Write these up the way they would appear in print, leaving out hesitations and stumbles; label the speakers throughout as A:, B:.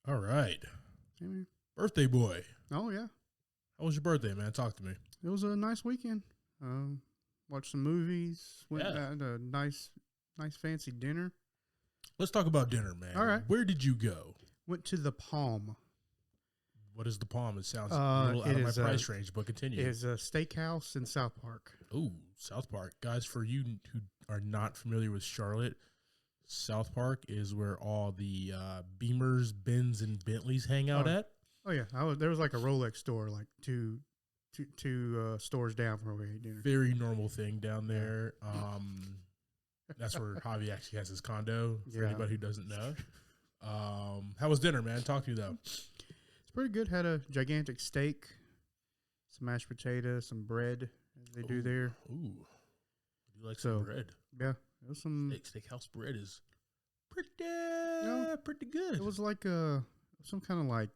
A: All right.
B: Maybe.
A: Birthday boy.
B: Oh, yeah.
A: How was your birthday, man? Talk to me.
B: It was a nice weekend. Watched some movies. Went at a nice fancy dinner.
A: Let's talk about dinner, man.
B: All right.
A: Where did you go?
B: Went to the Palm.
A: What is the Palm? It sounds a little out of my price range, but continue.
B: It is a steakhouse in South Park.
A: Oh, South Park. Guys, for you who are not familiar with Charlotte, South Park is where all the Beamers, Benz, and Bentleys hang out at.
B: Oh, yeah. There was like a Rolex store like two stores down from where we ate dinner.
A: Very normal thing down there. That's where Javi actually has his condo, for anybody who doesn't know. How was dinner, man? Talk to me, though.
B: It's pretty good. Had a gigantic steak, some mashed potatoes, some bread, as they do there.
A: Ooh. You like some bread?
B: Yeah. It was some...
A: Steakhouse bread is pretty good.
B: It was like some kind of like...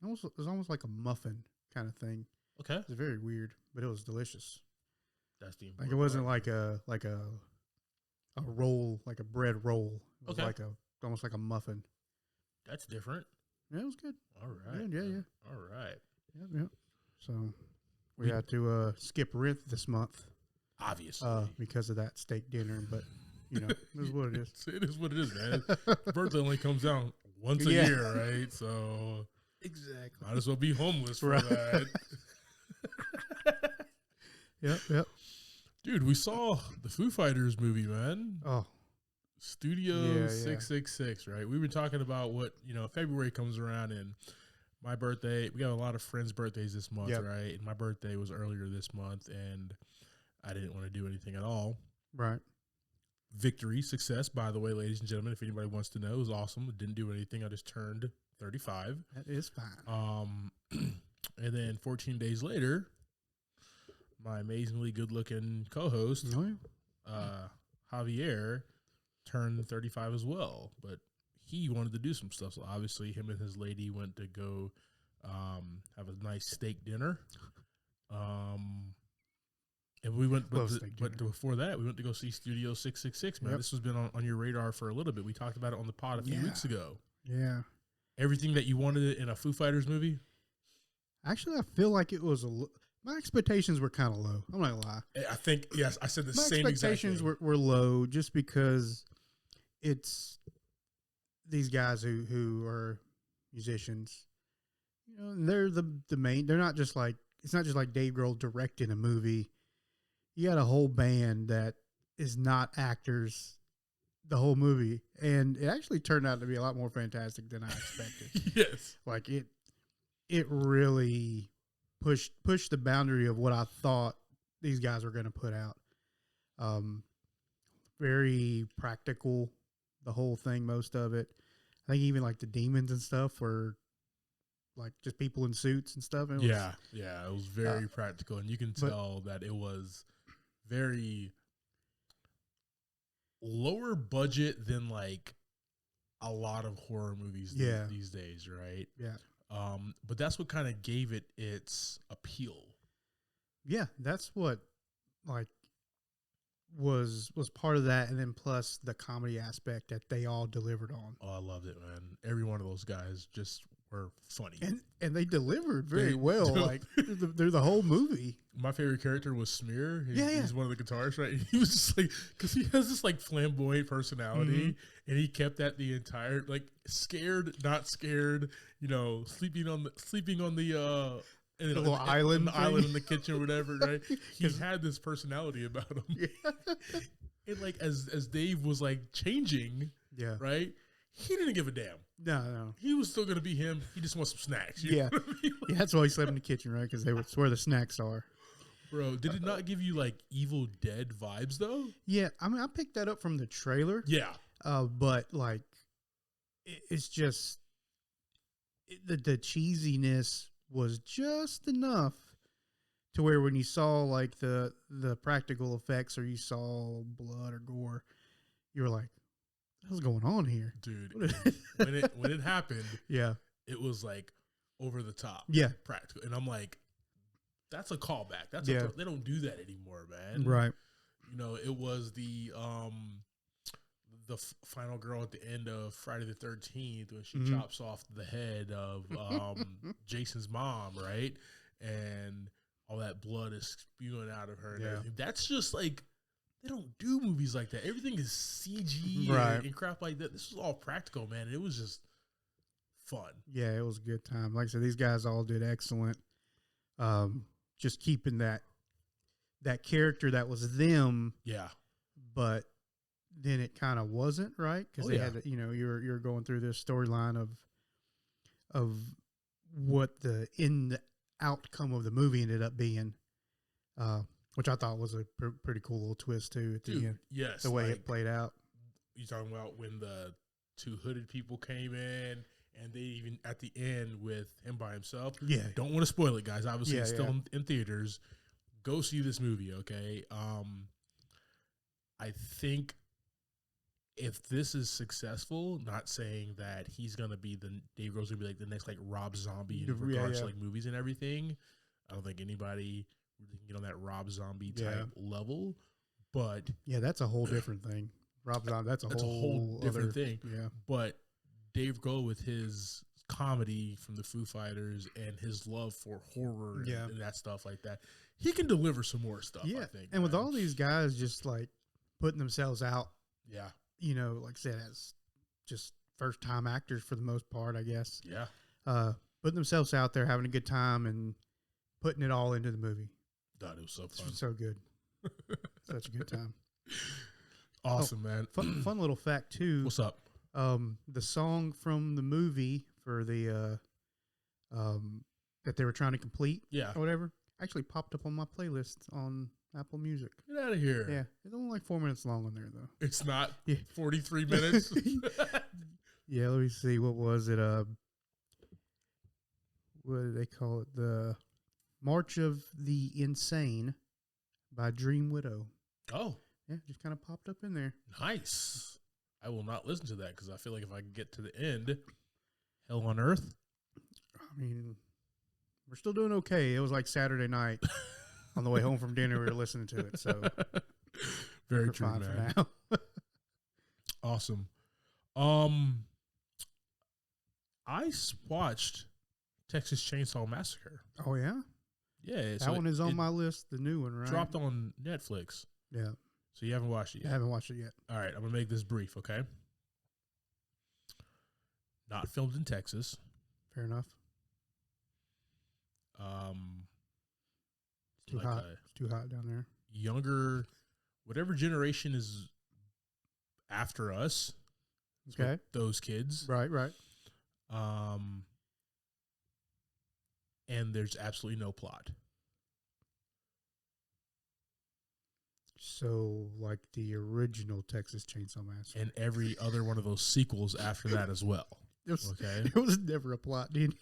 B: It was almost like a muffin kind of thing.
A: Okay.
B: It was very weird, but it was delicious.
A: That's the
B: important. Like it wasn't like a roll, like a bread roll. It was like almost like a muffin.
A: That's different.
B: Yeah, it was good.
A: All right.
B: Yeah.
A: All right.
B: Yeah. So we had to skip rent this month.
A: Obviously.
B: Because of that steak dinner, but you know, it is what it is.
A: It is what it is, man. Birthday only comes down once a year, right? So
B: exactly.
A: Might as well be homeless for that.
B: Yep.
A: Dude, we saw the Foo Fighters movie, man.
B: Oh.
A: Studio 666, right? We've been talking about what, February comes around and my birthday, we got a lot of friends' birthdays this month, right? And my birthday was earlier this month and I didn't want to do anything at all.
B: Right.
A: Victory, success, by the way, ladies and gentlemen, if anybody wants to know, it was awesome. I didn't do anything. I just turned 35.
B: That is fine.
A: And then 14 days later, my amazingly good-looking co-host, Javier, turned 35 as well. But he wanted to do some stuff. So obviously him and his lady went to go have a nice steak dinner. And we went, but before that, we went to go see Studio 666, man. Yep. This has been on your radar for a little bit. We talked about it on the pod a few weeks ago.
B: Yeah.
A: Everything that you wanted in a Foo Fighters movie?
B: Actually, I feel like it was my expectations were kind of low. I'm not going to lie.
A: I think, yes, I said the same exact thing.
B: My expectations were low just because it's these guys who are musicians. And they're the main. They're not just like, it's not just like Dave Grohl directing a movie. You got a whole band that is not actors the whole movie. And it actually turned out to be a lot more fantastic than I expected.
A: Yes.
B: Like it really pushed the boundary of what I thought these guys were going to put out. Very practical, the whole thing, most of it. I think even like the demons and stuff were like just people in suits and stuff. It
A: was very practical. And you can tell that it was very lower budget than like a lot of horror movies these days, right?
B: Yeah.
A: But that's what kind of gave it its appeal. Yeah,
B: that's what like was part of that, and then plus the comedy aspect that they all delivered on.
A: Oh, I loved it, man. Every one of those guys just were funny.
B: And they delivered very well. Like they're the whole movie.
A: My favorite character was Smear. He's one of the guitarists, right? And he was just like, because he has this like flamboyant personality, and he kept that the entire like scared, not scared. Sleeping on the
B: little island
A: in the kitchen or whatever, right? He had this personality about him. Yeah. And like as Dave was like changing, right? He didn't give a damn.
B: No.
A: He was still gonna be him. He just wants some snacks.
B: Yeah. That's why he slept in the kitchen, right? Because it's where the snacks are.
A: Bro, did it not give you like Evil Dead vibes though?
B: Yeah, I mean, I picked that up from the trailer.
A: Yeah.
B: But like, it's just the cheesiness was just enough to where when you saw like the practical effects or you saw blood or gore, you were like, what's going on here?
A: Dude, when it happened, it was like over the top.
B: Yeah.
A: Practical. And I'm like, that's a callback. They don't do that anymore, man.
B: Right.
A: It was the the final girl at the end of Friday the 13th when she chops off the head of Jason's mom, right? And all that blood is spewing out of her and everything. That's just like, they don't do movies like that. Everything is CG and crap like that. This was all practical, man. And it was just fun. Yeah,
B: it was a good time. Like I said, these guys all did excellent. Just keeping that character that was them.
A: Yeah.
B: But then it kind of wasn't, right? Because they had, you're going through this storyline of what the outcome of the movie ended up being, which I thought was a pretty cool little twist too at the end.
A: Yes,
B: the way it played out.
A: You talking about when the two hooded people came in, and they even at the end with him by himself.
B: Yeah,
A: don't want to spoil it, guys. Obviously, it's still in theaters. Go see this movie, okay? I think if this is successful, not saying that he's gonna be Dave Grohl's gonna be like the next like Rob Zombie in regards to like movies and everything. I don't think anybody really can get on that Rob Zombie type level, but
B: that's a whole different thing. Rob Zombie, that's a whole
A: different thing.
B: Yeah,
A: but Dave Grohl with his comedy from the Foo Fighters and his love for horror and that stuff like that, he can deliver some more stuff. I think,
B: and with all these guys just like putting themselves out.
A: Yeah.
B: Like I said, as just first time actors for the most part, I guess.
A: Yeah.
B: Putting themselves out there, having a good time, and putting it all into the movie.
A: God, it was so fun.
B: So good. Such a good time.
A: Awesome, man.
B: Fun little fact, too.
A: What's up?
B: The song from the movie for the that they were trying to complete or whatever actually popped up on my playlist on Apple Music.
A: Get out of here.
B: Yeah. It's only like 4 minutes long on there, though.
A: It's not 43 minutes?
B: Yeah, let me see. What was it? What do they call it? The March of the Insane by Dream Widow.
A: Oh.
B: Yeah, just kind of popped up in there.
A: Nice. I will not listen to that because I feel like if I can get to the end, Hell on Earth.
B: I mean, we're still doing okay. It was like Saturday night. On the way home from dinner, we were listening to it. So
A: very true, man.
B: For now.
A: Awesome. I watched Texas Chainsaw Massacre.
B: Oh yeah,
A: yeah.
B: That one is on my list. The new one, right?
A: Dropped on Netflix.
B: Yeah.
A: So you haven't watched it yet?
B: I haven't watched it yet.
A: All right, I'm gonna make this brief, okay? Not filmed in Texas.
B: Fair enough. Too hot. It's too hot down there.
A: Younger, whatever generation is after us.
B: Okay.
A: Those kids.
B: Right.
A: And there's absolutely no plot.
B: So, like the original Texas Chainsaw Massacre.
A: And every other one of those sequels after that as well.
B: It was never a plot, dude.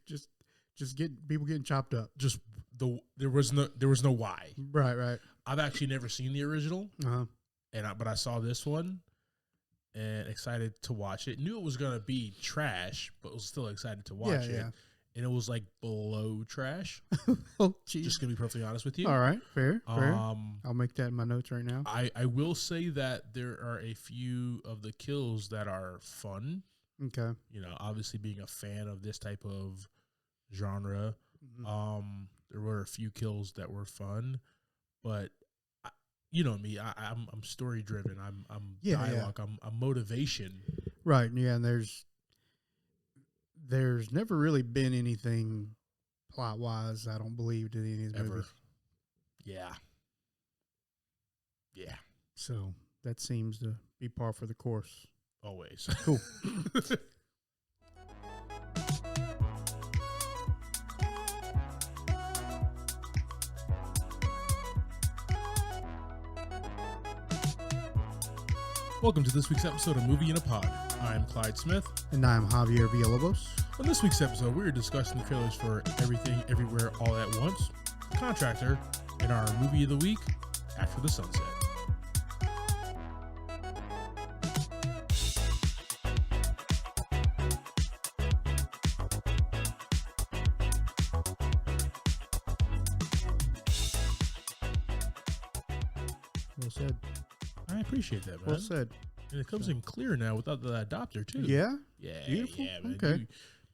B: Just get people getting chopped up.
A: Just there was no why.
B: Right.
A: I've actually never seen the original, but I saw this one, and excited to watch it. Knew it was gonna be trash, but was still excited to watch it. Yeah. And it was like below trash.
B: Oh, geez.
A: Just gonna be perfectly honest with you.
B: All right, fair. I'll make that in my notes right now.
A: I will say that there are a few of the kills that are fun.
B: Okay.
A: Obviously being a fan of this type of genre, there were a few kills that were fun, but you know me, I'm story driven. I'm dialogue. Yeah. I'm motivation.
B: Right. Yeah. And there's never really been anything plot wise, I don't believe, to any of these movies.
A: Yeah.
B: So that seems to be par for the course.
A: Always.
B: Cool.
A: Welcome to this week's episode of Movie in a Pod. I'm Clyde Smith.
B: And I'm Javier Villalobos.
A: On this week's episode, we are discussing the trailers for Everything, Everywhere, All at Once, Contractor, and our movie of the week, After the Sunset.
B: Well said.
A: I appreciate that, man.
B: Well said.
A: And it comes in clear now without the adapter too.
B: Yeah.
A: Yeah.
B: Beautiful.
A: Yeah, man.
B: Okay.
A: You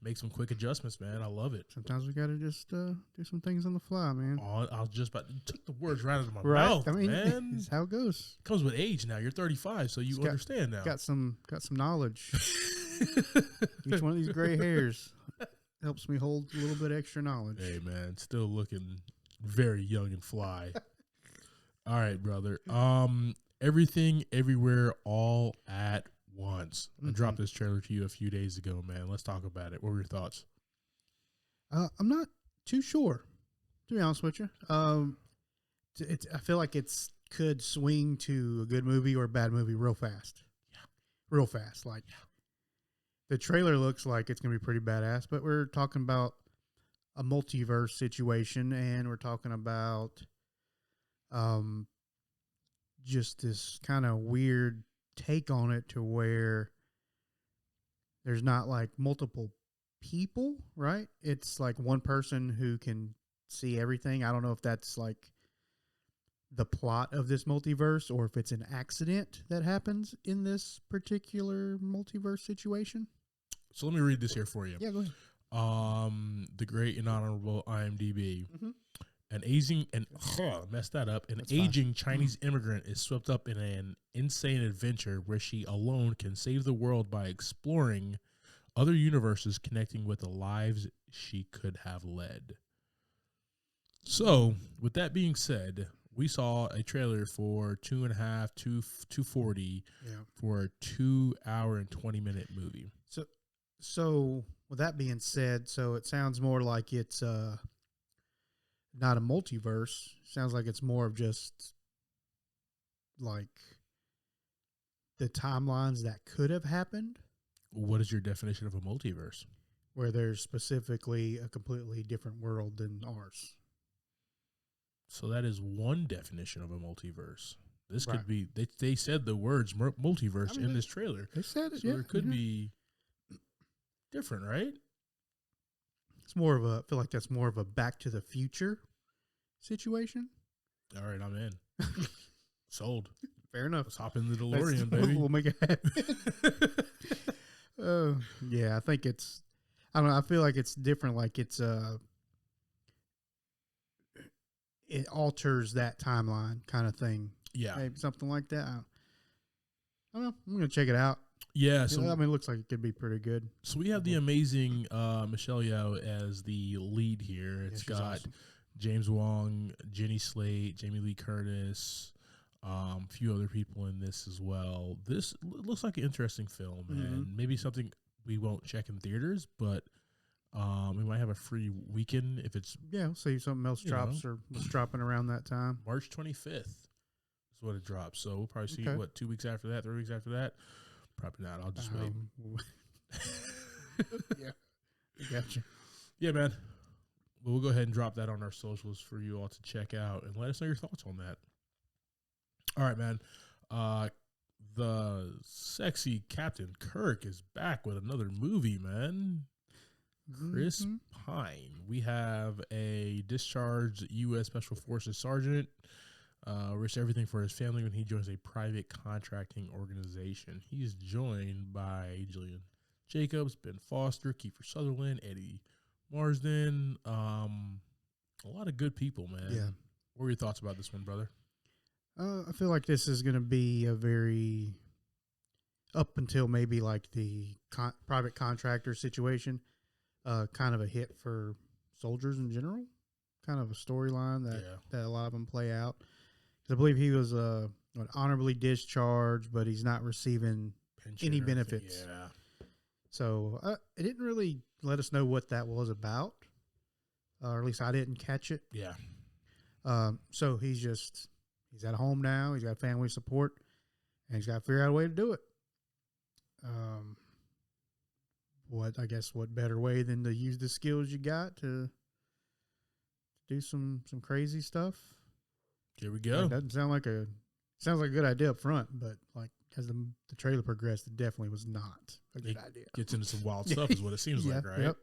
A: make some quick adjustments, man. I love it.
B: Sometimes we gotta just do some things on the fly, man.
A: Oh, I was just about to took the words right out of my
B: Right.
A: mouth,
B: I mean,
A: man.
B: it's how it goes.
A: Comes with age now. You're 35, so you understand now.
B: Got some knowledge. Each one of these gray hairs helps me hold a little bit extra knowledge.
A: Hey, man, still looking very young and fly. All right, brother. Everything, everywhere, all at once. I dropped this trailer to you a few days ago, man. Let's talk about it. What were your thoughts?
B: I'm not too sure, to be honest with you. I feel like it's could swing to a good movie or a bad movie real fast.
A: Yeah,
B: real fast. Like the trailer looks like it's gonna be pretty badass, but we're talking about a multiverse situation, and we're talking about just this kind of weird take on it to where there's not like multiple people, right? It's like one person who can see everything. I don't know if that's like the plot of this multiverse or if it's an accident that happens in this particular multiverse situation.
A: So let me read this here for you.
B: Yeah, go ahead.
A: The great and honorable IMDb.
B: Mm-hmm.
A: An messed that up. An
B: That's
A: aging Chinese immigrant is swept up in an insane adventure where she alone can save the world by exploring other universes connecting with the lives she could have led. So, with that being said, we saw a trailer for 2.40 for a 2 hour and 20-minute movie.
B: So with that being said, so it sounds more like it's not a multiverse. Sounds like it's more of just like the timelines that could have happened.
A: What is your definition of a multiverse?
B: Where there's specifically a completely different world than ours.
A: So that is one definition of a multiverse. This could be, they said the words multiverse in this trailer.
B: They said it,
A: so there could be different, right?
B: It's more of a, I feel like that's more of a Back to the Future situation.
A: All right, I'm in. Sold.
B: Fair enough.
A: Let's hop in the DeLorean, baby.
B: We'll make it happen. Yeah, I think it's, I don't know, I feel like it's different. Like it's, it alters that timeline kind of thing.
A: Yeah.
B: Maybe something like that. I don't know. I'm going to check it out.
A: Yeah. So,
B: I mean, it looks like it could be pretty good.
A: So we have the amazing Michelle Yeoh as the lead here. It's got awesome. James Wong, Jenny Slate, Jamie Lee Curtis, a few other people in this as well. This looks like an interesting film, and maybe something we won't check in theaters, but we might have a free weekend if it's
B: we'll see if something else drops or was dropping around that time.
A: March 25th is what it drops. So we'll probably see 2 weeks after that, 3 weeks after that. Probably not. I'll just wait.
B: Yeah, I gotcha.
A: Yeah, man. Well, we'll go ahead and drop that on our socials for you all to check out and let us know your thoughts on that. All right, man. The sexy Captain Kirk is back with another movie, man. Chris Pine. We have a discharged U.S. Special Forces sergeant, risks everything for his family when he joins a private contracting organization. He's joined by Jillian Jacobs, Ben Foster, Kiefer Sutherland, Eddie Marsden. A lot of good people, man.
B: Yeah.
A: What were your thoughts about this one, brother?
B: I feel like this is going to be a very, up until maybe like the private contractor situation, kind of a hit for soldiers in general, kind of a storyline that a lot of them play out. Because I believe he was honorably discharged, but he's not receiving any benefits.
A: Yeah.
B: So it didn't really let us know what that was about, or at least I didn't catch it.
A: Yeah.
B: So he's at home now. He's got family support, and he's got to figure out a way to do it. What better way than to use the skills you got to do some crazy stuff?
A: Here we go.
B: It doesn't sound like sounds like a good idea up front, but like as the trailer progressed, it definitely was not a good idea.
A: Gets into some wild stuff is what it seems like, right?
B: Yep.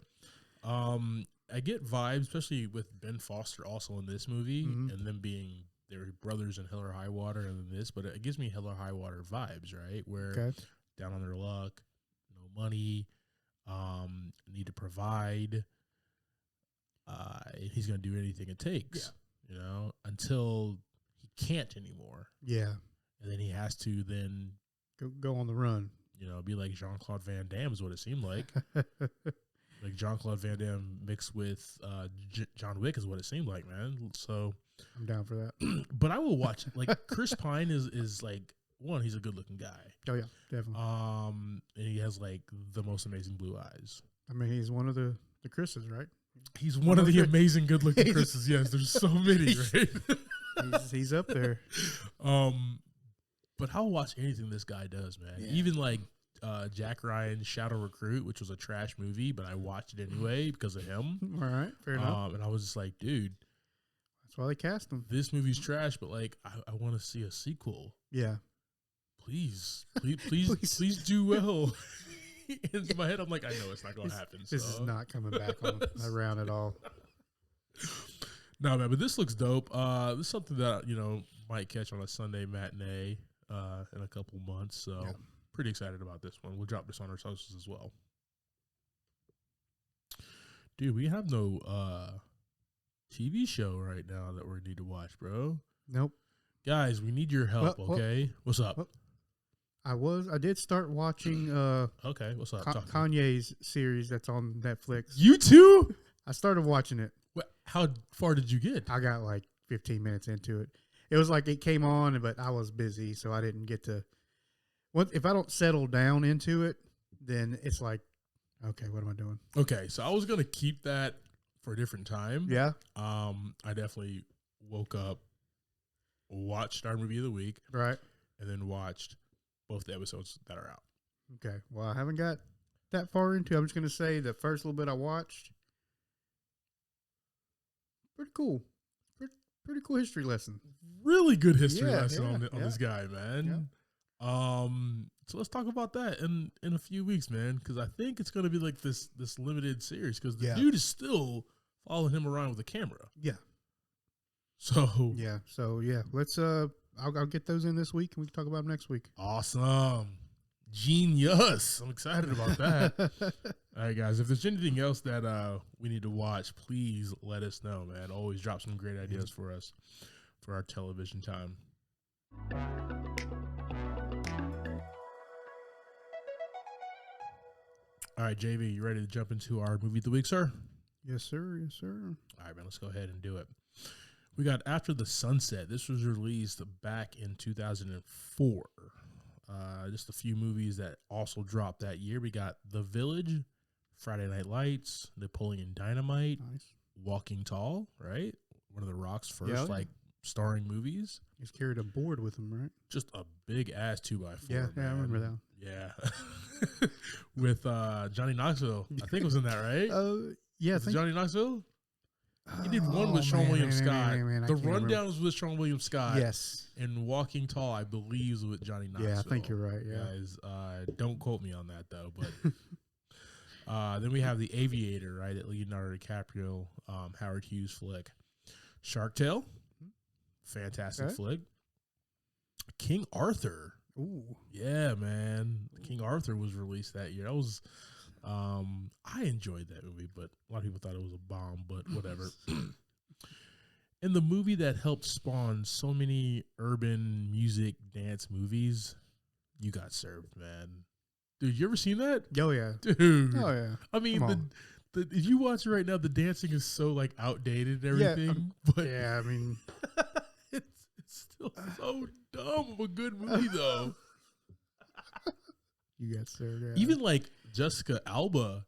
A: I get vibes, especially with Ben Foster also in this movie, and them being they're brothers in Hell or High Water and this, but it gives me Hell or High Water vibes, right? Where down on their luck, no money, need to provide. He's going to do anything it takes, until he can't anymore.
B: Yeah.
A: And then he has to then
B: go on the run.
A: Be like Jean-Claude Van Damme is what it seemed like. Like Jean-Claude Van Damme mixed with John Wick is what it seemed like, man. So
B: I'm down for that.
A: But I will watch. Like Chris Pine is like, one, he's a good looking guy.
B: Oh yeah, definitely.
A: And he has like the most amazing blue eyes.
B: I mean, he's one of the Chris's, right?
A: He's one of the amazing good looking Chris's. Yes, there's so many, right?
B: he's up there.
A: But I'll watch anything this guy does, man. Yeah. Even like Jack Ryan's Shadow Recruit, which was a trash movie, but I watched it anyway because of him.
B: All right, fair enough.
A: And I was just like, dude,
B: that's why they cast him.
A: This movie's trash, but like, I want to see a sequel.
B: Yeah,
A: please do well. In my head, I'm like, I know it's not going to happen.
B: This is not coming back around at all.
A: No, man, but this looks dope. This is something that might catch on a Sunday matinee in a couple months. So pretty excited about this one. We'll drop this on our socials as well. Dude, we have no TV show right now that we need to watch, bro.
B: Nope.
A: Guys, we need your help, okay? What's up?
B: I did start watching
A: okay, what's up?
B: Kanye's series that's on Netflix.
A: You too?
B: I started watching it.
A: How far did you get?
B: I got like 15 minutes into it. It was like it came on, but I was busy, so I didn't get to. If I don't settle down into it, then it's like, okay, what am I doing?
A: Okay, so I was gonna keep that for a different time.
B: Yeah.
A: I definitely woke up, watched our movie of the week,
B: right,
A: and then watched both the episodes that are out.
B: Okay. Well, I haven't got that far into it. I'm just gonna say the first little bit I watched, pretty cool. Pretty cool history lesson.
A: Really good history lesson on this guy, man.
B: Yeah.
A: So let's talk about that in a few weeks, man, because I think it's going to be like this limited series because the dude is still following him around with a camera.
B: Yeah.
A: So
B: let's I'll get those in this week and we can talk about them next week.
A: Awesome. Genius. I'm excited about that. All right, guys, if there's anything else that we need to watch, please let us know, man. Always drop some great ideas for us for our television time. All right, JV, you ready to jump into our movie of the week, sir?
B: Yes, sir. Yes, sir.
A: All right, man, let's go ahead and do it. We got After the Sunset. This was released back in 2004. Just a few movies that also dropped that year. We got The Village, Friday Night Lights, Napoleon Dynamite, Walking Tall, right? One of The Rock's first, starring movies.
B: He's carried a board with him, right?
A: Just a big-ass 2x4,
B: Yeah, I remember that.
A: Yeah. With Johnny Knoxville. I think it was in that, right?
B: Yeah.
A: Johnny Knoxville? He did one with Sean William Scott. The Rundown was with Sean William Scott.
B: Yes.
A: And Walking Tall, I believe, was with Johnny Knoxville.
B: Yeah, I think you're right. Yeah.
A: Guys, don't quote me on that, though. But then we have The Aviator, right, that Leonardo DiCaprio, Howard Hughes flick. Shark Tale, fantastic flick. King Arthur.
B: Ooh.
A: Yeah, man. King Arthur was released that year. That was... I enjoyed that movie, but a lot of people thought it was a bomb, but whatever. And the movie that helped spawn so many urban music dance movies, You Got Served, man. Dude, you ever seen that?
B: Oh, yeah.
A: Dude.
B: Oh, yeah.
A: I mean, if you watch it right now, the dancing is so, like, outdated and everything. But
B: yeah, I mean.
A: it's still so dumb of a good movie, though.
B: You Got Served, yeah.
A: Even, like, Jessica Alba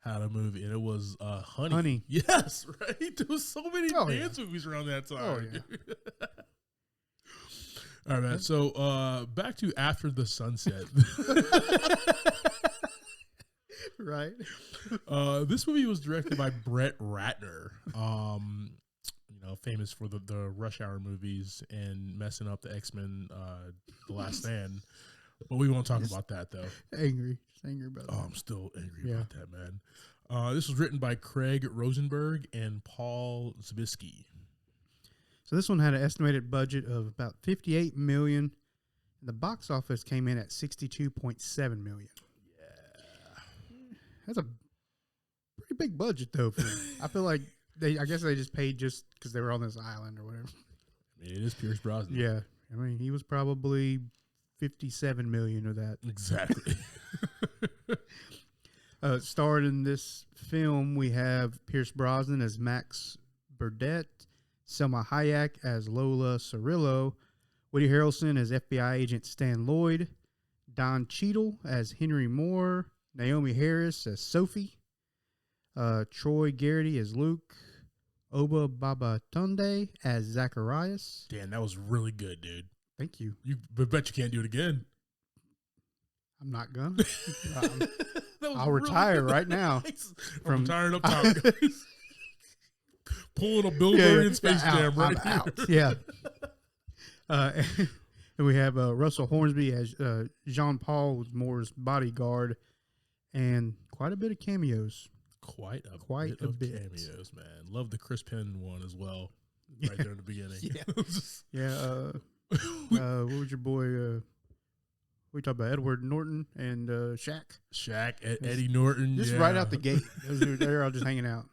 A: had a movie, and it was Honey.
B: Honey.
A: Yes, right? There was so many dance movies around that time.
B: Oh, yeah.
A: All right, man. So back to After the Sunset.
B: Right.
A: This movie was directed by Brett Ratner, famous for the Rush Hour movies and messing up the X-Men, The Last Stand. But we won't talk about that, though.
B: Angry about that.
A: Oh, I'm still angry about that, man. This was written by Craig Rosenberg and Paul Zabiskie.
B: So this one had an estimated budget of about $58 million. And the box office came in at $62.7 million. Yeah. That's a pretty big budget, though. I feel like I guess they just paid just because they were on this island or whatever.
A: I mean, it is Pierce Brosnan.
B: Yeah. I mean, he was probably $57 million of that.
A: Exactly.
B: Starred in this film, we have Pierce Brosnan as Max Burdett, Selma Hayek as Lola Cirillo, Woody Harrelson as FBI agent Stan Lloyd, Don Cheadle as Henry Moore, Naomi Harris as Sophie, Troy Garrity as Luke, Oba Babatunde as Zacharias.
A: Damn, that was really good, dude.
B: Thank you.
A: But bet you can't do it again.
B: I'm not gonna. I'll retire right now.
A: Nice. I'm retiring up top, guys. Pulling a Bill Murray in Space Jam right here.
B: Out. Yeah. And we have Russell Hornsby as Jean-Paul Moore's bodyguard, and quite a bit of cameos.
A: Quite a bit of cameos, man. Love the Chris Penn one as well, right there in the beginning.
B: Yeah. What was your boy? We talked about Edward Norton and Shaq.
A: Eddie Norton.
B: Just right out the gate. They're all just hanging out.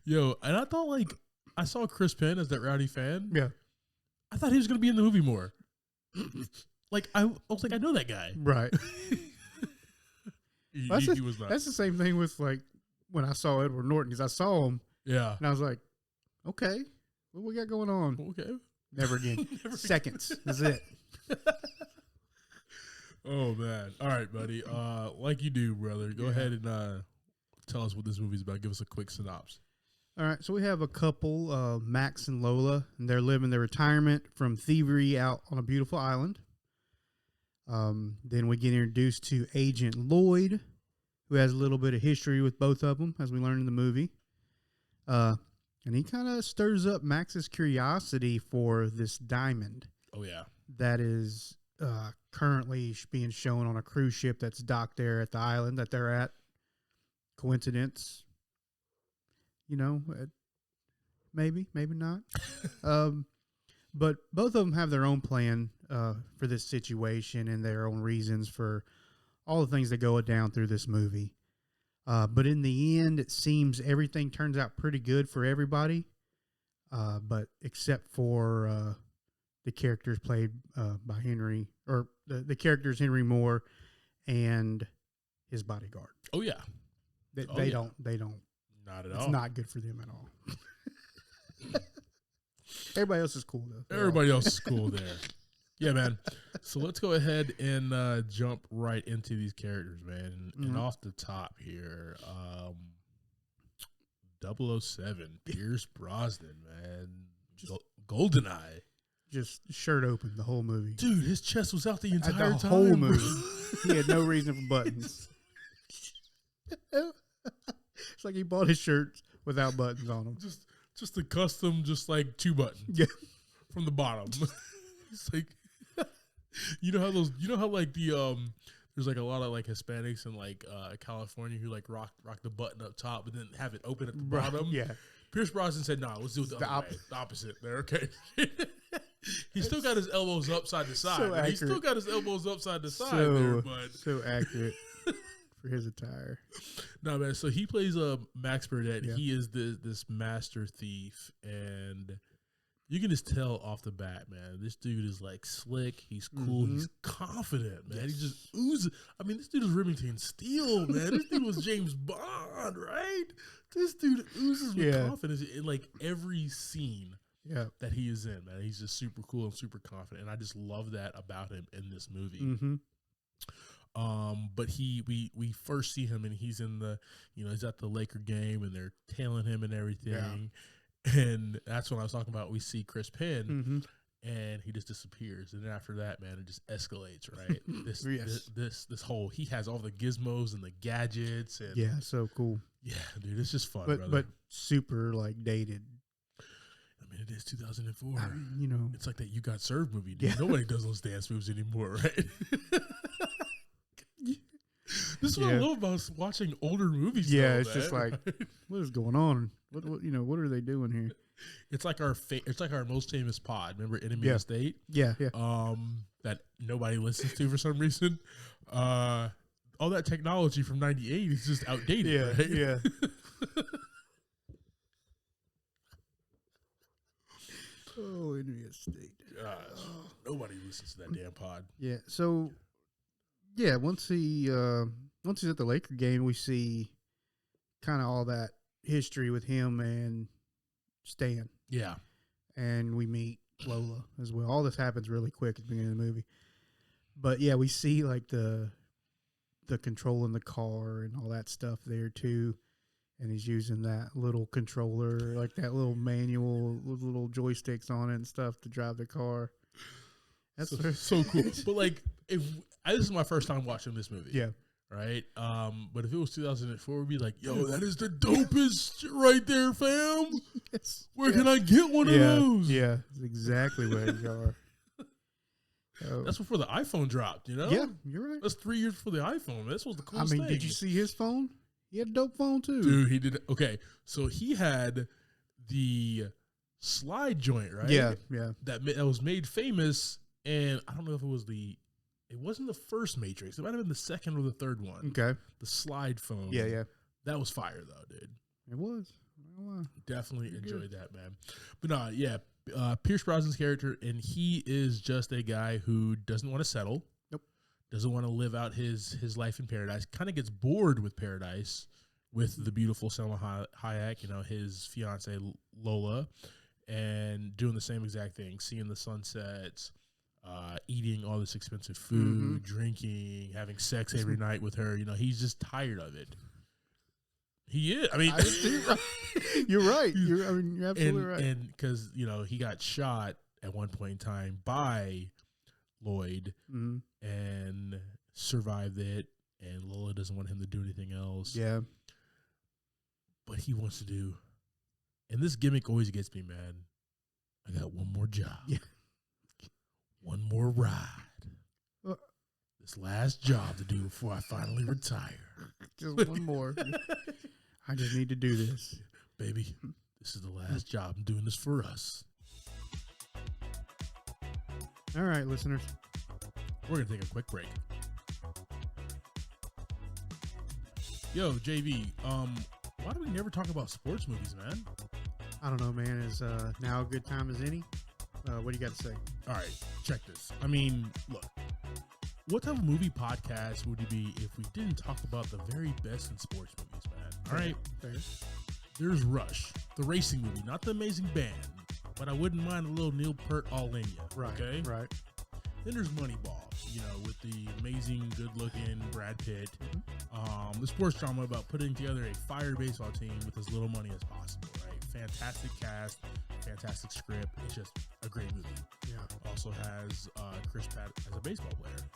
A: Yo, and I thought I saw Chris Penn as that rowdy fan.
B: Yeah.
A: I thought he was gonna be in the movie more. I was like, I know that guy.
B: Right.
A: he was not.
B: That's the same thing with when I saw Edward Norton, because I saw him.
A: Yeah.
B: And I was like, okay, what we got going on?
A: Okay.
B: Never again. Seconds. That's it.
A: Oh man. All right, buddy. Like you do, brother. Go ahead and tell us what this movie's about. Give us a quick synopsis.
B: All right, so we have a couple, Max and Lola, and they're living their retirement from thievery out on a beautiful island. Then we get introduced to Agent Lloyd, who has a little bit of history with both of them, as we learn in the movie. And he kind of stirs up Max's curiosity for this diamond.
A: Oh, yeah.
B: That is currently being shown on a cruise ship that's docked there at the island that they're at. Coincidence? Maybe not. But both of them have their own plan for this situation and their own reasons for all the things that go down through this movie. But in the end, it seems everything turns out pretty good for everybody, but except for the characters played by Henry, or the characters Henry Moore and his bodyguard.
A: Oh, yeah.
B: They don't.
A: Not at all.
B: It's not good for them at all. Everybody else is cool, though.
A: Everybody else is cool there. Yeah, man. So let's go ahead and jump right into these characters, man. And off the top here, 007, Pierce Brosnan, man. GoldenEye.
B: Just shirt open the whole movie.
A: Dude, his chest was out the entire time.
B: The whole movie. He had no reason for buttons. It's like he bought his shirts without buttons on them.
A: Just a custom, just like 2 buttons.
B: Yeah.
A: From the bottom. It's like, you know how like there's like a lot of like Hispanics in like California who like rock the button up top and then have it open at the bottom.
B: Yeah.
A: Pierce Brosnan said, "Nah, let's do it the opposite." There, okay. He still got his elbows up side to side.
B: So
A: He still got his elbows up side to side but
B: so accurate for his attire.
A: No, man. So he plays Max Burdett.
B: Yeah.
A: He is this master thief, and you can just tell off the bat, man. This dude is like slick. He's cool. He's confident, man. He just oozes. I mean, this dude is Remington Steele, man. This dude was James Bond, right? This dude oozes with confidence in like every scene that he is in, man. He's just super cool and super confident, and I just love that about him in this movie.
B: Mm-hmm.
A: But we first see him, and he's in the, he's at the Laker game, and they're tailing him and everything. Yeah. And that's when I was talking about. We see Chris Penn, and he just disappears. And then after that, man, it just escalates, right? This whole, he has all the gizmos and the gadgets, and
B: so cool.
A: Yeah, dude, it's just fun,
B: but super like dated.
A: I mean, it is 2004. It's like that You Got Served movie, dude.
B: Yeah.
A: Nobody does those dance moves anymore, right? This is what I love about watching older movies.
B: Yeah, it's just like, what is going on? What are they doing here?
A: It's like our most famous pod. Remember Enemy of the State?
B: Yeah.
A: That nobody listens to for some reason. All that technology from '98 is just outdated. Right?
B: Yeah. Oh, Enemy of the State.
A: Gosh, nobody listens to that damn pod.
B: Yeah. So, yeah, once he's at the Laker game, we see kind of all that history with him and Stan.
A: Yeah.
B: And we meet Lola as well. All this happens really quick at the beginning of the movie. But yeah, we see like the control in the car and all that stuff there too. And he's using that little controller, like that little manual with little joysticks on it and stuff to drive the car. That's
A: so cool. But like, this is my first time watching this movie.
B: Yeah.
A: Right. But if it was 2004, we'd be like, "Yo, that is the dopest shit right there, fam.
B: Yes.
A: Where can I get one of those?"
B: Yeah, that's exactly where you are.
A: That's before the iPhone dropped. You know.
B: Yeah, you're right.
A: That's 3 years before the iPhone. This was the coolest thing.
B: Did you see his phone? He had a dope phone too.
A: Dude, he did. Okay, so he had the slide joint, right?
B: Yeah.
A: That was made famous, and I don't know if it wasn't the first Matrix. It might have been the second or the third one.
B: Okay.
A: The slide phone.
B: Yeah.
A: That was fire though, dude.
B: It was.
A: Definitely enjoyed that, man. But no, yeah. Pierce Brosnan's character, and he is just a guy who doesn't want to settle.
B: Nope.
A: Doesn't want to live out his life in paradise. Kind of gets bored with paradise with the beautiful Selma Hayek, his fiance Lola, and doing the same exact thing, seeing the sunsets, eating all this expensive food, drinking, having sex every night with her. He's just tired of it. He is.
B: You're right. You're absolutely right.
A: And because he got shot at one point in time by Lloyd and survived it, and Lola doesn't want him to do anything else.
B: Yeah.
A: But he wants to do, and this gimmick always gets me, man. I got one more job.
B: Yeah.
A: One more ride. This last job to do before I finally retire.
B: Just one more. I just need to do this.
A: Baby, this is the last job. I'm doing this for us.
B: All right, listeners.
A: We're going to take a quick break. Yo, JV, why do we never talk about sports movies, man?
B: I don't know, man. Is now a good time as any? What do you got to say?
A: All right, check this. Look. What type of movie podcast would it be if we didn't talk about the very best in sports movies, man? All right.
B: Fair.
A: There's Rush, the racing movie, not the amazing band, but I wouldn't mind a little Neil Peart all in you.
B: Right.
A: Okay.
B: Right.
A: Then there's Moneyball, with the amazing, good-looking Brad Pitt. The sports drama about putting together a fire baseball team with as little money as possible. Right. Fantastic cast, fantastic script. It's just a great movie.
B: Yeah.
A: Also has Chris Pratt as a baseball player.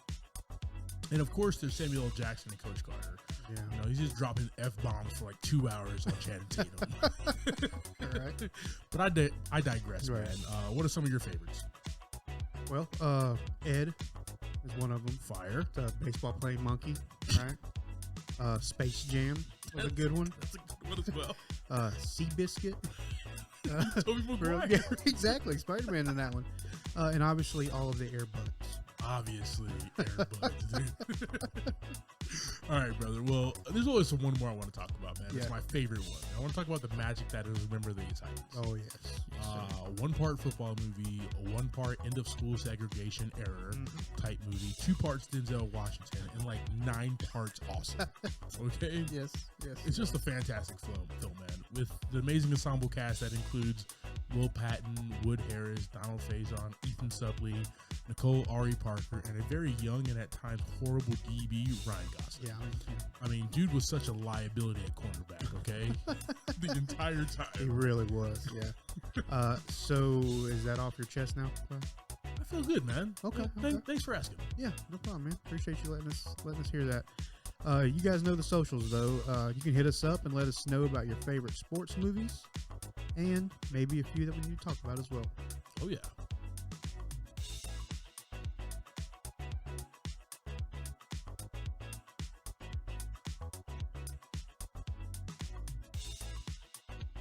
A: And of course, there's Samuel L. Jackson and Coach Carter.
B: Yeah.
A: He's just dropping F-bombs for like 2 hours on Channing Tatum.
B: All right.
A: But I digress,
B: right.
A: Man. What are some of your favorites?
B: Well, Ed is one of them.
A: Fire.
B: The baseball playing monkey, right? Space Jam was a good one.
A: That's a good one as well.
B: Seabiscuit.
A: Tobey Maguire.
B: Yeah, exactly. Spider-Man in that one. And obviously all of the Air Buds.
A: Obviously, Air Buds, dude. All right, brother. Well, there's always one more I want to talk about, man. It's my favorite one. I want to talk about the magic that is Remember the Titans.
B: Oh, yes.
A: One part football movie, one part end of school segregation error type movie, 2 parts Denzel Washington, and like 9 parts awesome. Okay?
B: Yes.
A: It's just a fantastic film, man. With the amazing ensemble cast that includes Will Patton, Wood Harris, Donald Faison, Ethan Suplee, Nicole Ari Parker, and a very young and at times horrible DB, Ryan Gosling.
B: Yeah.
A: Dude was such a liability at cornerback, okay? The entire time.
B: He really was, yeah. So is that off your chest now, Clyde?
A: I feel good, man.
B: Okay.
A: Thanks for asking.
B: Yeah, no problem, man. Appreciate you letting us hear that. You guys know the socials, though. You can hit us up and let us know about your favorite sports movies and maybe a few that we need to talk about as well.
A: Oh, yeah.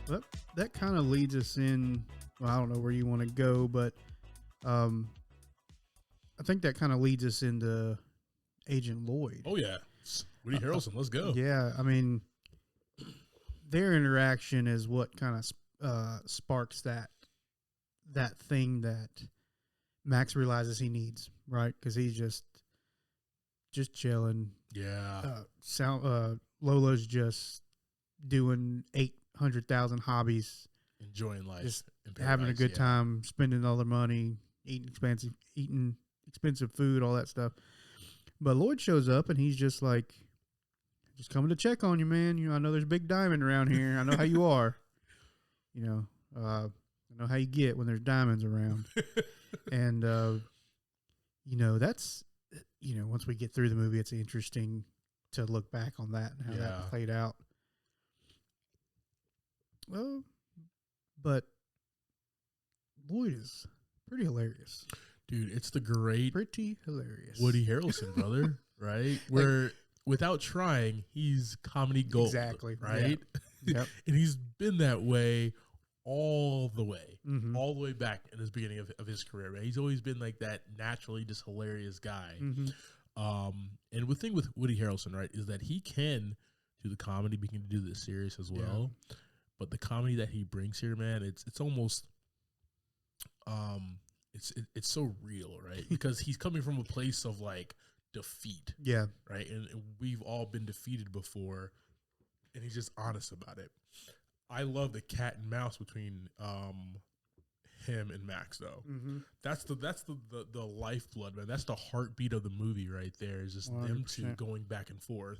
B: Well, that kind of leads us in. Well, I don't know where you want to go, but I think that kind of leads us into Agent Lloyd.
A: Oh yeah, Woody Harrelson. Let's go.
B: Yeah, I mean, their interaction is what kind of sparks that thing that Max realizes he needs, right? Because he's just chilling.
A: Yeah.
B: Lolo's just doing 800,000 hobbies,
A: enjoying life,
B: just having a good time, spending all their money, eating expensive food, all that stuff. But Lloyd shows up and he's just like, just coming to check on you, man. You know, I know there's a big diamond around here. I know how you are. You know, I know how you get when there's diamonds around. And, you know, that's, you know, once we get through the movie, it's interesting to look back on that and how that played out. Well, but Lloyd is pretty hilarious.
A: Dude, it's the great
B: pretty hilarious
A: Woody Harrelson, brother, right? Where without trying, he's comedy gold.
B: Exactly.
A: Right?
B: Yeah. Yep.
A: And he's been that way all the way back in his beginning of his career, right? He's always been like that naturally just hilarious guy.
B: Mm-hmm.
A: And the thing with Woody Harrelson, right, is that he can do the comedy, but he can do the serious as well. Yeah. But the comedy that he brings here, man, it's almost it's so real, right? Because he's coming from a place of like defeat.
B: Yeah.
A: Right. And we've all been defeated before, and he's just honest about it. I love the cat and mouse between him and Max, though. Mm-hmm. That's the lifeblood, man. That's the heartbeat of the movie right there. Is just 100%. Them two going back and forth.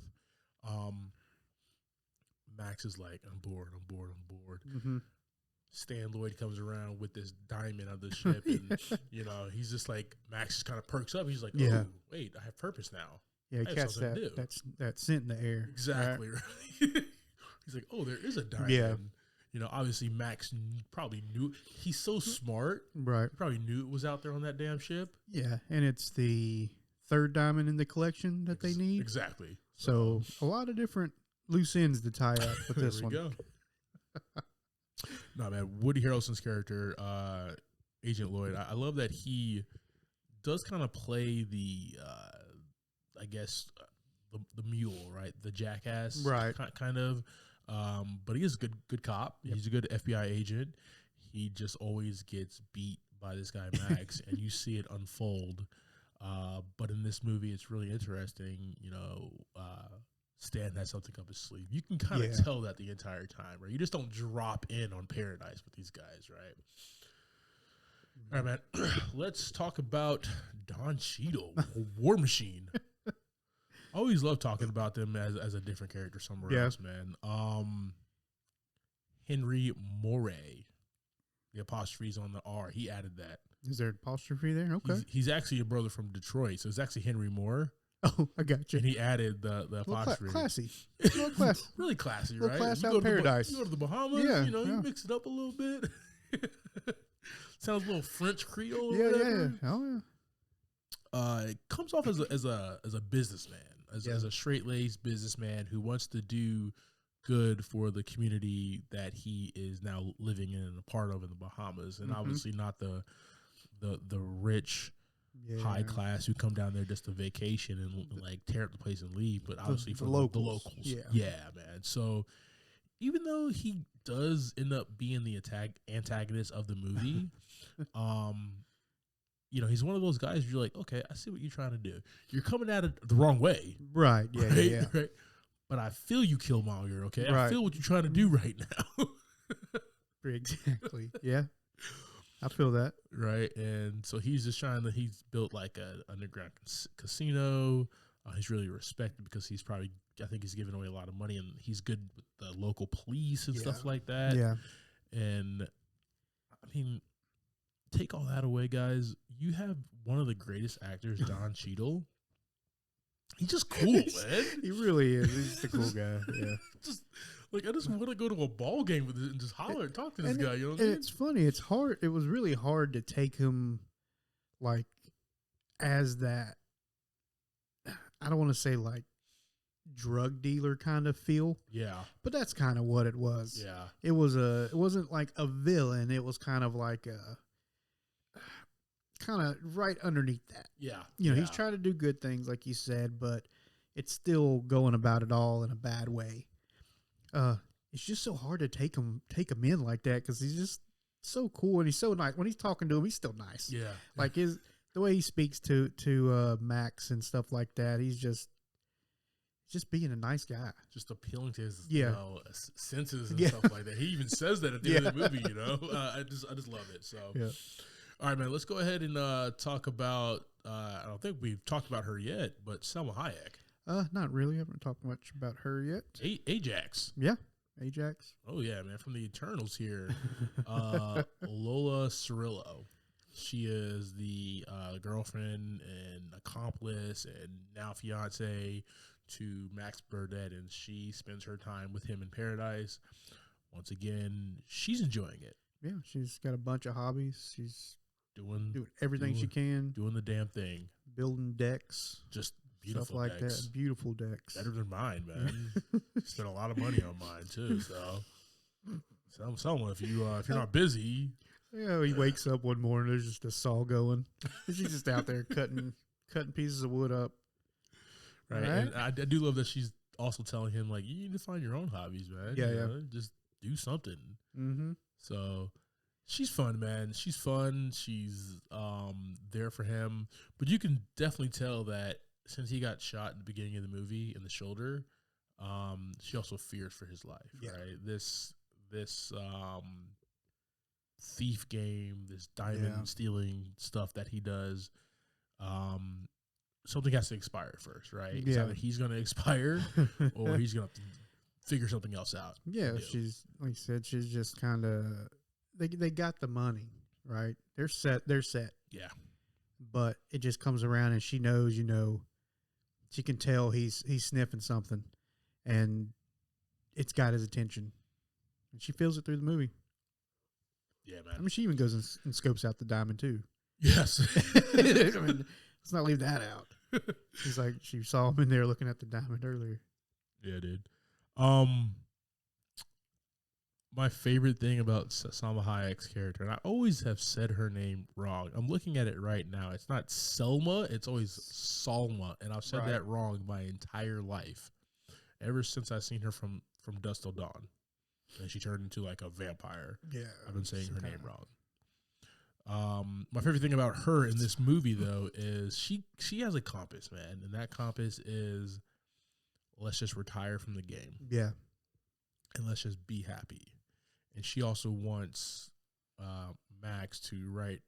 A: Max is like, I'm bored. Mm-hmm. Stan Lloyd comes around with this diamond on the ship, and you know, he's just like, Max just kind of perks up. He's like, oh, wait, I have purpose now.
B: Yeah, he catches that scent in the air.
A: Exactly, right? He's like, oh, there is a diamond.
B: Yeah.
A: You know, obviously Max probably knew. He's so smart.
B: Right.
A: He probably knew it was out there on that damn ship.
B: Yeah, and it's the third diamond in the collection that they need.
A: Exactly.
B: So a lot of different loose ends to tie up with this one.
A: There we go. No, man, Woody Harrelson's character, Agent Lloyd, I love that he does kind of play the, I guess, the mule, right? The jackass,
B: right?
A: Kind of. But he is a good cop. Yep. He's a good FBI agent. He just always gets beat by this guy Max, and you see it unfold. But in this movie, it's really interesting. You know, Stan has something up his sleeve. You can kind of tell that the entire time, right? You just don't drop in on Paradise with these guys, right? Mm-hmm. All right, man. Let's talk about Don Cheadle, War Machine. I always love talking about them as a different character somewhere else, man. Henry Moray. The apostrophe's on the R. He added that.
B: Is there an apostrophe there? Okay.
A: He's actually a brother from Detroit, so it's actually Henry Moore.
B: Oh, I got you.
A: And he added the apostrophe.
B: Classy. Classy.
A: Really classy, right?
B: Class out Paradise.
A: You go to the Bahamas, you mix it up a little bit. Sounds a little French Creole or whatever.
B: Yeah. Oh, yeah.
A: It comes off as a businessman. As a straight-laced businessman who wants to do good for the community that he is now living in and a part of in the Bahamas, and obviously not the rich, high class who come down there just to vacation and like tear up the place and leave, but obviously for the locals. Yeah, man. So even though he does end up being the antagonist of the movie, you know, he's one of those guys where you're like, okay, I see what you're trying to do. You're coming at it the wrong way.
B: Right. Yeah.
A: Right?
B: Yeah.
A: Right? But I feel you, Killmonger, okay?
B: Right.
A: I feel what you're trying to do right now.
B: Exactly. Yeah. I feel that.
A: Right. And so he's built like an underground casino. He's really respected because I think he's giving away a lot of money, and he's good with the local police and stuff like that.
B: Yeah.
A: And I mean, take all that away, guys. You have one of the greatest actors, Don Cheadle. He's just cool, man.
B: He really is. He's just a cool guy. Yeah.
A: I just want to go to a ball game with it and just holler and talk to this guy. You know what I mean?
B: It's funny. It's hard. It was really hard to take him, like, as that. I don't want to say like drug dealer kind of feel.
A: Yeah.
B: But that's kind of what it was.
A: Yeah.
B: It wasn't like a villain. It was kind of like kind of right underneath that.
A: Yeah.
B: He's trying to do good things, like you said, but it's still going about it all in a bad way. It's just so hard to take him in like that because he's just so cool and he's so nice. When he's talking to him, he's still nice.
A: Yeah.
B: Like the way he speaks to Max and stuff like that, he's just being a nice guy.
A: Just appealing to his senses and
B: Yeah.
A: stuff like that. He even says that at the end of the movie, I just love it. So all right, man, let's go ahead and talk about I don't think we've talked about her yet, but Selma Hayek.
B: Not really. I haven't talked much about her yet.
A: Ajax.
B: Yeah. Ajax.
A: Oh yeah, man, from the Eternals here. Lola Cirillo. She is the girlfriend and accomplice and now fiance to Max Burdett, and she spends her time with him in paradise. Once again, she's enjoying it.
B: Yeah, she's got a bunch of hobbies. She's
A: doing
B: everything she can.
A: Doing the damn thing.
B: Building decks.
A: Just beautiful
B: stuff like
A: decks.
B: that. Beautiful decks.
A: Better than mine, man. Spent a lot of money on mine too. So someone, if you're not busy.
B: Yeah, he wakes up one morning. There's just a saw going. She's just out there cutting pieces of wood up.
A: Right. And I do love that she's also telling him, like, you need to find your own hobbies, man.
B: Yeah.
A: Just do something.
B: Mm-hmm.
A: So she's fun, man. She's fun. She's there for him. But you can definitely tell that since he got shot at the beginning of the movie in the shoulder, she also fears for his life, right? This thief game, this diamond stealing stuff that he does, something has to expire first, right? It's either he's going to expire or he's going to figure something else out.
B: Yeah, she's, like you said, she's just kind of, they got the money, right? They're set.
A: Yeah.
B: But it just comes around and she knows, she can tell he's sniffing something and it's got his attention. And she feels it through the movie.
A: Yeah, man.
B: I mean, she even goes and scopes out the diamond too.
A: Yes.
B: I mean, let's not leave that out. She's like, she saw him in there looking at the diamond earlier.
A: Yeah, dude. My favorite thing about Salma Hayek's character, and I always have said her name wrong. I'm looking at it right now. It's not Selma. It's always Salma, and I've said that wrong my entire life, ever since I've seen her from Dusk Till Dawn, and she turned into like a vampire.
B: Yeah,
A: I've been saying her name wrong. My favorite thing about her in this movie, though, is she has a compass, man, and that compass is, let's just retire from the game.
B: Yeah,
A: and let's just be happy. And she also wants Max to write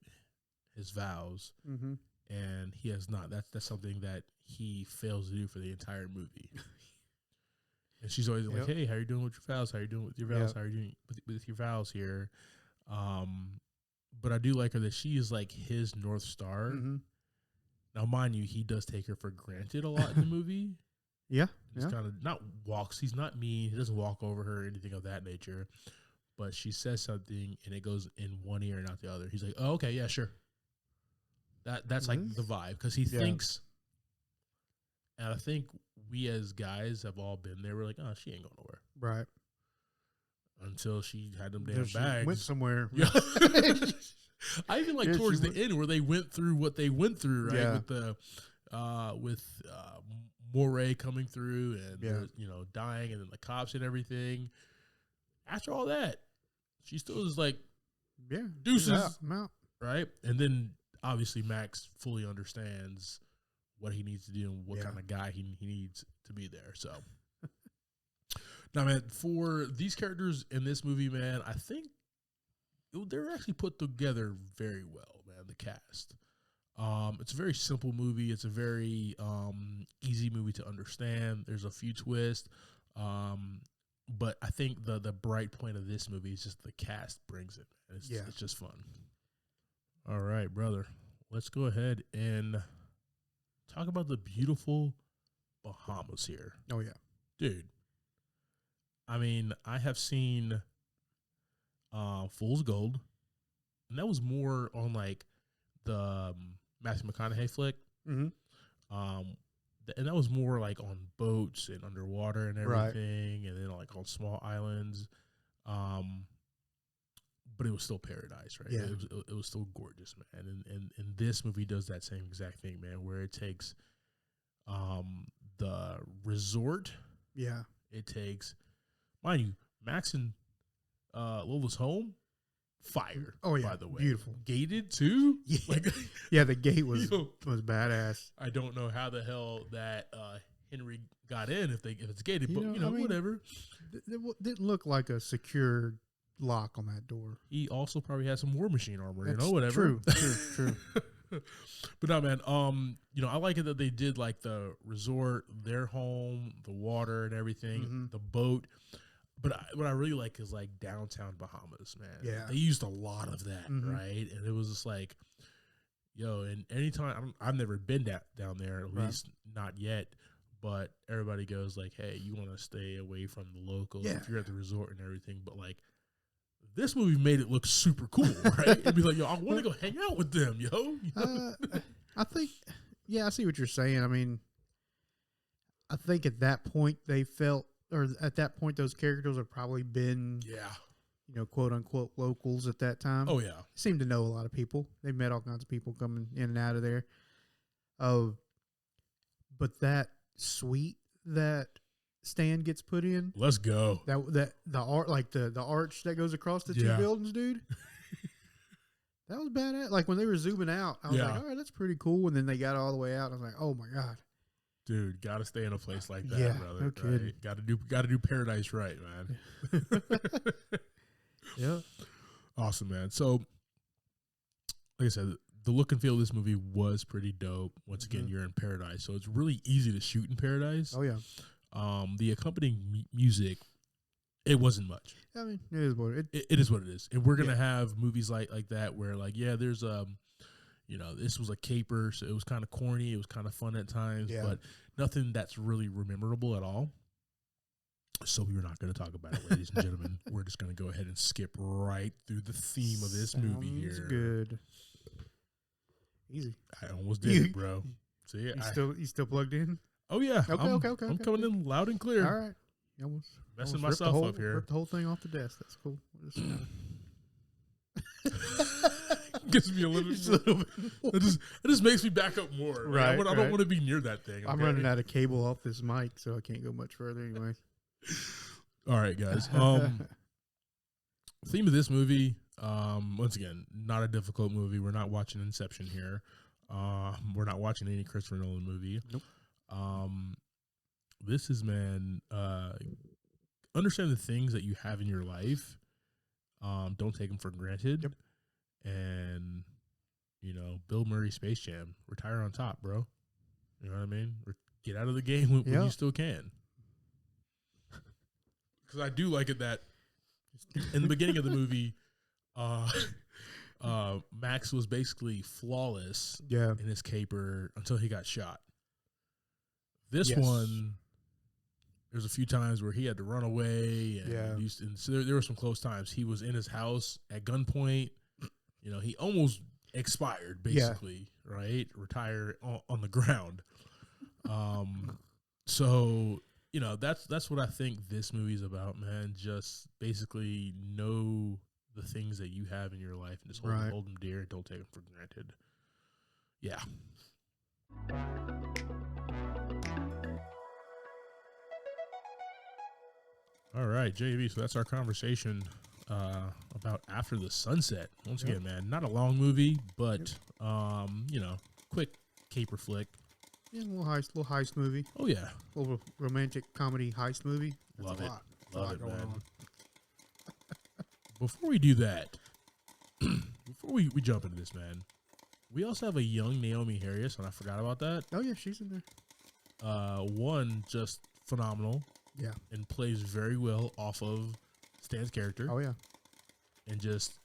A: his vows, and he has not. That's something that he fails to do for the entire movie. And she's always like, "Hey, how are you doing with your vows? How are you doing with your vows? How are you doing with your vows here?" But I do like her that she is like his North Star. Now, mind you, he does take her for granted a lot in the movie.
B: Yeah,
A: he's kind of not walks. He's not mean. He doesn't walk over her or anything of that nature. But she says something and it goes in one ear and out the other. He's like, "Oh, okay, yeah, sure." That's like the vibe because he thinks, and I think we as guys have all been there. We're like, "Oh, she ain't going nowhere,"
B: right?
A: Until she had them damn bags.
B: Went somewhere.
A: Yeah. I even like towards the end where they went through what they went through, right?
B: Yeah.
A: With Moray coming through and dying, and then the cops and everything. After all that, she still is like, deuces,
B: I'm out.
A: Right? And then obviously Max fully understands what he needs to do and what kind of guy he needs to be there. So, now, man, for these characters in this movie, man, I think they're actually put together very well, man. The cast. It's a very simple movie. It's a very easy movie to understand. There's a few twists. But I think the bright point of this movie is just the cast brings it. It's just fun. All right, brother. Let's go ahead and talk about the beautiful Bahamas here.
B: Oh, yeah.
A: Dude. I mean, I have seen Fool's Gold, and that was more on like the Matthew McConaughey flick. and that was more like on boats and underwater and everything, and then like on small islands. But it was still paradise, right?
B: Yeah.
A: It was still gorgeous, man. And this movie does that same exact thing, man, where it takes the resort.
B: Yeah.
A: It takes, mind you, Max and Lola's home, fire.
B: Oh yeah,
A: by the way,
B: beautiful,
A: gated too.
B: Yeah,
A: like,
B: yeah, the gate was was badass.
A: I don't know how the hell that Henry got in if it's gated, but I mean, whatever.
B: It didn't look like a secure lock on that door.
A: He also probably had some War Machine armor,
B: That's
A: whatever.
B: True.
A: But no, man. I like it that they did like the resort, their home, the water and everything, the boat. But what I really like is like downtown Bahamas, man.
B: Yeah,
A: they used a lot of that, right? And it was just like, yo. And anytime I've never been down there, at least not yet. But everybody goes like, hey, you want to stay away from the locals if you're at the resort and everything. But like, this movie made it look super cool, right? It'd be like, yo, I want to go hang out with them, yo.
B: I think, I see what you're saying. I mean, I think at that point they felt, or at that point those characters have probably been, quote unquote locals at that time.
A: Oh yeah,
B: they seem to know a lot of people. They've met all kinds of people coming in and out of there. But that suite that Stan gets put in.
A: Let's go.
B: That the art, like the arch that goes across the two buildings, dude. That was badass. Like when they were zooming out, I was like, all right, that's pretty cool. And then they got all the way out. I was like, oh my God.
A: Dude, gotta stay in a place like that, brother.
B: No kidding.
A: Right? Gotta do paradise right, man.
B: Yeah.
A: Awesome, man. So like I said, the look and feel of this movie was pretty dope. Once again, you're in paradise, so it's really easy to shoot in paradise.
B: Oh yeah.
A: The accompanying music, it wasn't much.
B: I mean, it is what it
A: is. What it is, and we're gonna have movies like that where like there's this was a caper, so it was kind of corny, it was kind of fun at times, but nothing that's really memorable at all. So we're not going to talk about it, ladies and gentlemen. We're just going to go ahead and skip right through the theme of this movie here.
B: Good. Easy.
A: I almost did it, bro. So
B: you still plugged in?
A: Oh yeah.
B: Okay.
A: I'm coming in loud and clear.
B: All right. You almost
A: messing myself up here.
B: Ripped the whole thing off the desk. That's cool.
A: Gives me a little bit. It just makes me back up more. Right. I don't want to be near that thing. Okay?
B: I'm running out of cable off this mic, so I can't go much further anyway.
A: All right, guys. Theme of this movie. Once again, not a difficult movie. We're not watching Inception here. We're not watching any Christopher Nolan movie.
B: Nope.
A: This is, man, understand the things that you have in your life. Don't take them for granted.
B: Yep.
A: And, Bill Murray Space Jam, retire on top, bro. You know what I mean? Or get out of the game when you still can. Because I do like it that in the beginning of the movie, Max was basically flawless in his caper until he got shot. This one, there's a few times where he had to run away. And so there were some close times. He was in his house at gunpoint. He almost expired, basically, right? Retire on the ground. So, that's what I think this movie's about, man. Just basically know the things that you have in your life and just hold them dear and don't take them for granted. Yeah. All right, JV, so that's our conversation about After the Sunset. Once again, man, not a long movie, but, quick caper flick.
B: Yeah, a little heist movie.
A: Oh, yeah.
B: A little romantic comedy heist movie.
A: Love it.
B: Love it, man.
A: Before we do that, before we jump into this, man, we also have a young Naomi Harris, and I forgot about that.
B: Oh, yeah, she's in there.
A: One, just phenomenal.
B: Yeah.
A: And plays very well off of Stan's character.
B: Oh, yeah.
A: And just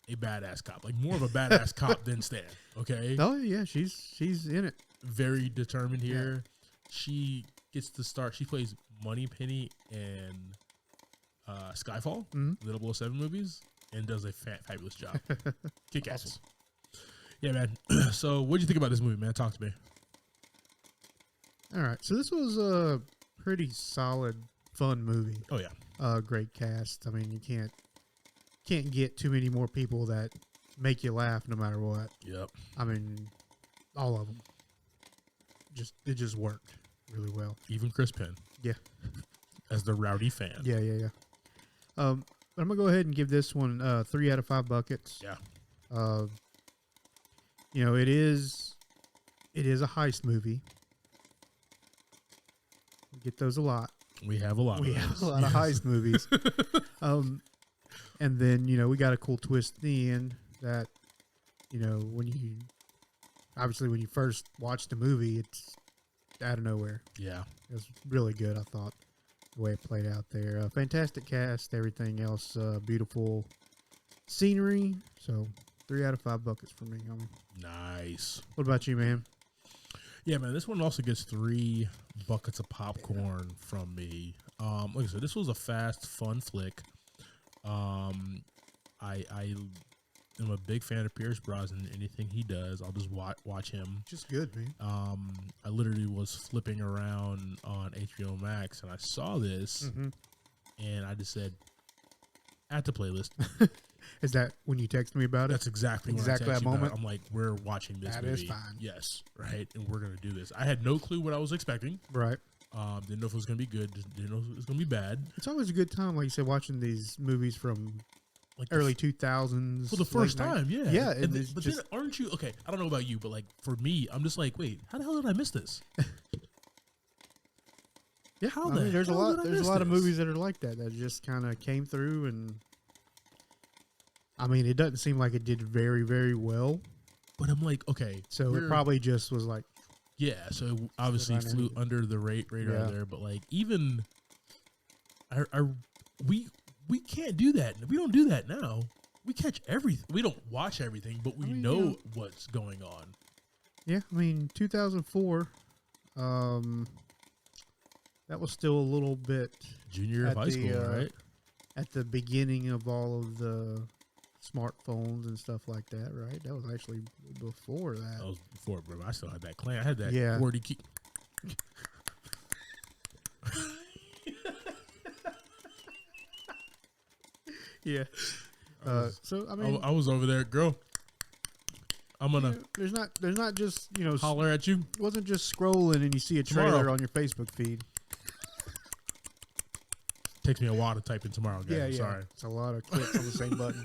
A: a badass cop. Like, more of a badass cop than Stan, okay?
B: Oh, yeah, she's in it.
A: Very determined here. Yeah. She gets to start. She plays Moneypenny in Skyfall, the 007 movies, and does a fabulous job. Kick ass. Awesome. Yeah, man. So, what did you think about this movie, man? Talk to me.
B: All right. So this was a pretty solid, fun movie.
A: Oh yeah.
B: Great cast. I mean, you can't get too many more people that make you laugh no matter what.
A: Yep.
B: I mean, all of them. It just worked really well.
A: Even Chris Penn.
B: Yeah.
A: As the rowdy fan.
B: Yeah. But I'm gonna go ahead and give this one 3 out of 5 buckets.
A: Yeah.
B: It is a heist movie. We get those a lot.
A: We have a lot.
B: We
A: of
B: have
A: those.
B: a lot of heist movies. And then we got a cool twist at the end that when you first watch the movie, it's out of nowhere.
A: Yeah.
B: It was really good, I thought, the way it played out there. Fantastic cast, everything else, beautiful scenery. So 3 out of 5 buckets for me, homie.
A: Nice.
B: What about you, man?
A: Yeah, man, this one also gets 3 buckets of popcorn from me. Like I said, this was a fast, fun flick. I am a big fan of Pierce Brosnan. Anything he does, I'll just watch him.
B: Just good, man.
A: I literally was flipping around on HBO Max and I saw this, and I just said, add to playlist.
B: Is that when you text me about it?
A: That's exactly
B: that moment.
A: I'm like, we're watching this movie.
B: That is fine.
A: Yes, right, and we're gonna do this. I had no clue what I was expecting.
B: Right.
A: Didn't know if it was gonna be good. Didn't know if it was gonna be bad.
B: It's always a good time, like you said, watching these movies from like early 2000s
A: for the first time. Yeah,
B: yeah.
A: But then, aren't you okay? I don't know about you, but like for me, I'm just like, wait, how the hell did I miss this?
B: Yeah, there's a lot of movies that are like that just kind of came through, and I mean, it doesn't seem like it did very, very well.
A: But I'm like, okay,
B: so it probably just was like,
A: yeah. So obviously flew under the radar there, but like even, we can't do that. We don't do that now. We catch everything. We don't watch everything, but we know what's going on.
B: Yeah, I mean, 2004. That was still a little bit
A: junior of high school, right?
B: At the beginning of all of the smartphones and stuff like that, right? That was actually before that.
A: That was before, bro. I still had that clan. I had that QWERTY key.
B: Yeah. So I mean,
A: I was over there, girl. I'm gonna.
B: There's not just
A: holler at you.
B: It wasn't just scrolling and you see a trailer on your Facebook feed.
A: Takes me a while to type in tomorrow, guys.
B: Yeah.
A: Sorry.
B: It's a lot of clicks on the same button.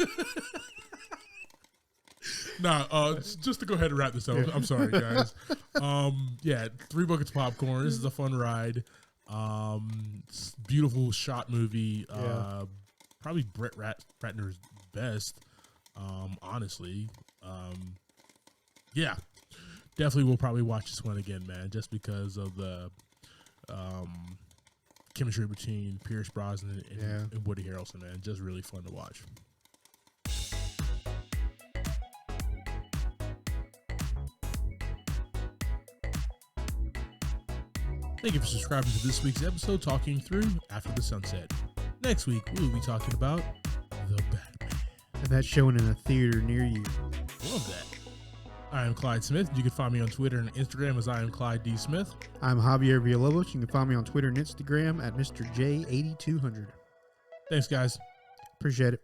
A: Just to go ahead and wrap this up. Yeah. I'm sorry, guys. 3 buckets of popcorn. This is a fun ride. Beautiful shot movie. Probably Brett Ratner's best. Honestly. Definitely will probably watch this one again, man, just because of the chemistry between Pierce Brosnan and Woody Harrelson, man. Just really fun to watch. Thank you for subscribing to this week's episode, Talking Through After the Sunset. Next week, we will be talking about The Batman.
B: And that's showing in a theater near you.
A: Love that. I am Clyde Smith. You can find me on Twitter and Instagram as I am Clyde D. Smith.
B: I'm Javier Villalobos. You can find me on Twitter and Instagram at Mr. J8200.
A: Thanks, guys.
B: Appreciate it.